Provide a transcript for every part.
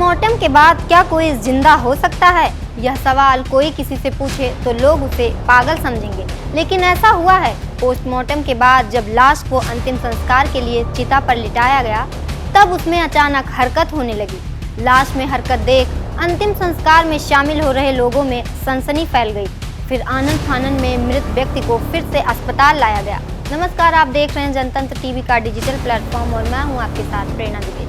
Postmortem के बाद क्या कोई जिंदा हो सकता है? यह सवाल कोई किसी से पूछे तो लोग उसे पागल समझेंगे, लेकिन ऐसा हुआ है। पोस्टमार्टम के बाद जब लाश को अंतिम संस्कार के लिए चिता पर लिटाया गया, तब उसमें अचानक हरकत होने लगी। लाश में हरकत देख अंतिम संस्कार में शामिल हो रहे लोगों में सनसनी फैल गई। फिर आनन फानन में मृत व्यक्ति को फिर से अस्पताल लाया गया। नमस्कार, आप देख रहे हैं जनतंत्र टीवी का डिजिटल प्लेटफॉर्म और मैं हूं आपके साथ प्रेरणा दुबे।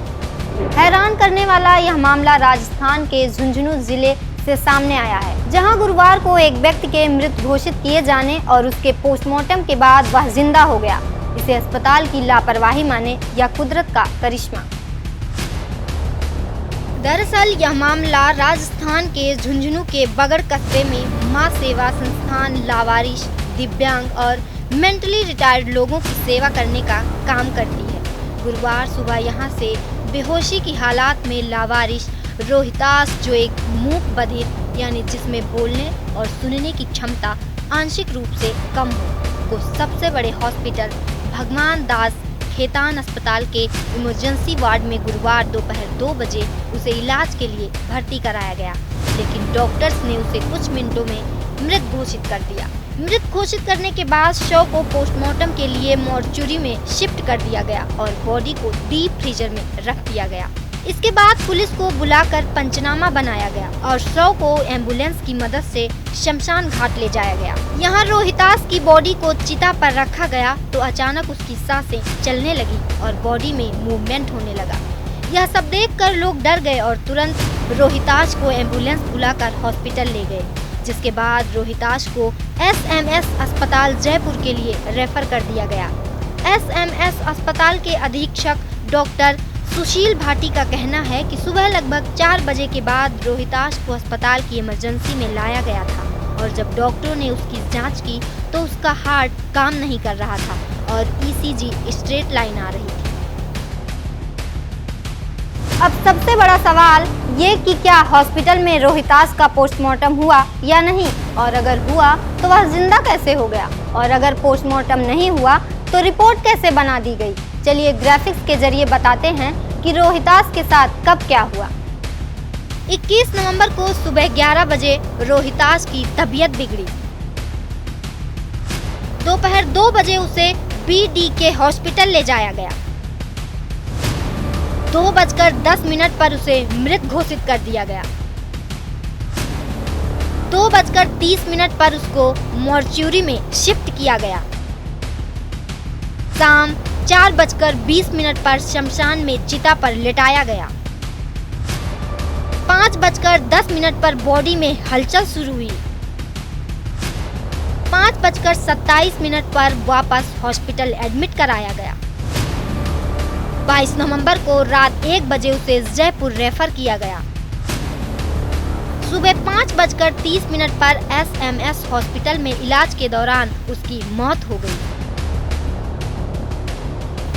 हैरान करने वाला यह मामला राजस्थान के झुंझुनू जिले से सामने आया है, जहां गुरुवार को एक व्यक्ति के मृत घोषित किए जाने और उसके पोस्टमार्टम के बाद वह जिंदा हो गया। इसे अस्पताल की लापरवाही माने या कुदरत का करिश्मा। दरअसल यह मामला राजस्थान के झुंझुनू के बगड़ कस्बे में मां सेवा संस्थान लावारिश, दिव्यांग और मेंटली रिटायर्ड लोगों की सेवा करने का काम करती है। गुरुवार सुबह यहां से बेहोशी की हालात में लावारिश रोहितास, जो एक मूक बधिर यानी जिसमें बोलने और सुनने की क्षमता आंशिक रूप से कम हो, को सबसे बड़े हॉस्पिटल भगवान दास खेतान अस्पताल के इमरजेंसी वार्ड में गुरुवार दोपहर 2 बजे उसे इलाज के लिए भर्ती कराया गया, लेकिन डॉक्टर्स ने उसे कुछ मिनटों में मृत घोषित कर दिया। मृत घोषित करने के बाद शव को पोस्टमार्टम के लिए मॉर्चुरी में शिफ्ट कर दिया गया और बॉडी को डीप फ्रीजर में रख दिया गया। इसके बाद पुलिस को बुलाकर पंचनामा बनाया गया और शव को एम्बुलेंस की मदद से शमशान घाट ले जाया गया। यहाँ रोहितास की बॉडी को चिता पर रखा गया तो अचानक उसकी सांसें चलने लगी और बॉडी में मूवमेंट होने लगा। यह सब देखकर लोग डर गए और तुरंत रोहितास को एम्बुलेंस बुलाकर हॉस्पिटल ले गए, जिसके बाद रोहितास को SMS अस्पताल जयपुर के लिए रेफर कर दिया गया। SMS अस्पताल के अधीक्षक डॉक्टर सुशील भाटी का कहना है कि सुबह लगभग 4 बजे के बाद रोहितास को अस्पताल की इमरजेंसी में लाया गया था और जब डॉक्टरों ने उसकी जांच की तो उसका हार्ट काम नहीं कर रहा था और ECG स्ट्रेट लाइन आ रही थी। अब सबसे बड़ा सवाल ये कि क्या हॉस्पिटल में रोहितास का पोस्टमार्टम हुआ या नहीं, और अगर हुआ तो वह जिंदा कैसे हो गया, और अगर पोस्टमार्टम नहीं हुआ तो रिपोर्ट कैसे बना दी गई। चलिए ग्राफिक्स के जरिए बताते हैं कि रोहितास के साथ कब क्या हुआ। 21 नवंबर को सुबह 11 बजे रोहितास की तबीयत बिगड़ी। दोपहर 2 बजे उसे BDK हॉस्पिटल ले जाया गया। 2:10 पर उसे मृत घोषित कर दिया गया। 2:30 पर उसको मॉर्चुरी में शिफ्ट किया गया। शाम 4:20 पर शमशान में चिता पर लेटाया गया। 5:10 पर बॉडी में हलचल शुरू हुई। 5:27 पर वापस हॉस्पिटल एडमिट कराया गया। 22 नवंबर को रात 1 बजे उसे जयपुर रेफर किया गया। सुबह 5:30 पर SMS हॉस्पिटल में इलाज के दौरान उसकी मौत हो गई।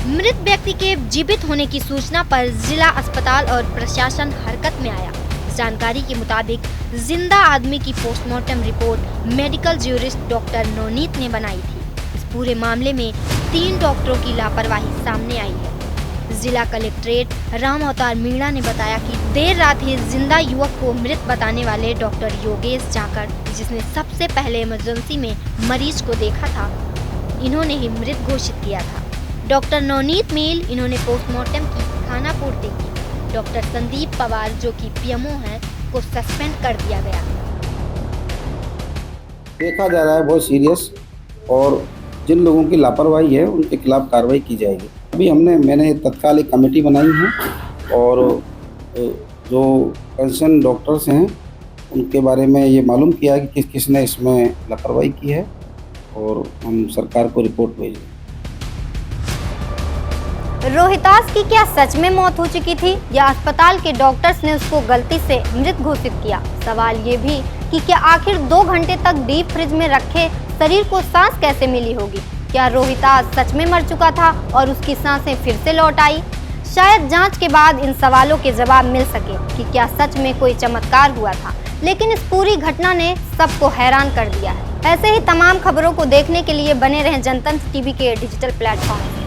मृत व्यक्ति के जीवित होने की सूचना पर जिला अस्पताल और प्रशासन हरकत में आया। जानकारी के मुताबिक जिंदा आदमी की postmortem report medical jurist doctor Navneet ने बनाई थी। इस पूरे मामले में 3 डॉक्टरों की लापरवाही सामने आई है। जिला कलेक्ट्रेट राम अवतार मीणा ने बताया कि देर रात ही जिंदा युवक को मृत बताने वाले डॉक्टर योगेश जाकर, जिसने सबसे पहले इमरजेंसी में मरीज को देखा था, इन्होंने ही मृत घोषित किया था। डॉक्टर नवनीत मील इन्होंने पोस्टमार्टम की खानापूर्ति की। डॉक्टर संदीप पवार, जो कि PMO हैं, को सस्पेंड कर दिया गया। देखा जा रहा है बहुत सीरियस, और जिन लोगों की लापरवाही है उनके खिलाफ कार्रवाई की जाएगी। अभी मैंने तत्काल एक कमेटी बनाई है और जो कंसर्न डॉक्टर्स हैं उनके बारे में ये मालूम किया है कि किसने इसमें लापरवाही की है और हम सरकार को रिपोर्ट भेजेंगे। रोहितास की क्या सच में मौत हो चुकी थी या अस्पताल के डॉक्टर्स ने उसको गलती से मृत घोषित किया? सवाल ये भी कि क्या आखिर 2 घंटे तक डीप फ्रिज में रखे शरीर को सांस कैसे मिली होगी? क्या रोहितास सच में मर चुका था और उसकी सांसें फिर से लौट आई? शायद जांच के बाद इन सवालों के जवाब मिल सके कि क्या सच में कोई चमत्कार हुआ था। लेकिन इस पूरी घटना ने सबको हैरान कर दिया है। ऐसे ही तमाम खबरों को देखने के लिए बने रहें जनतंत्र टीवी के डिजिटल प्लेटफॉर्म।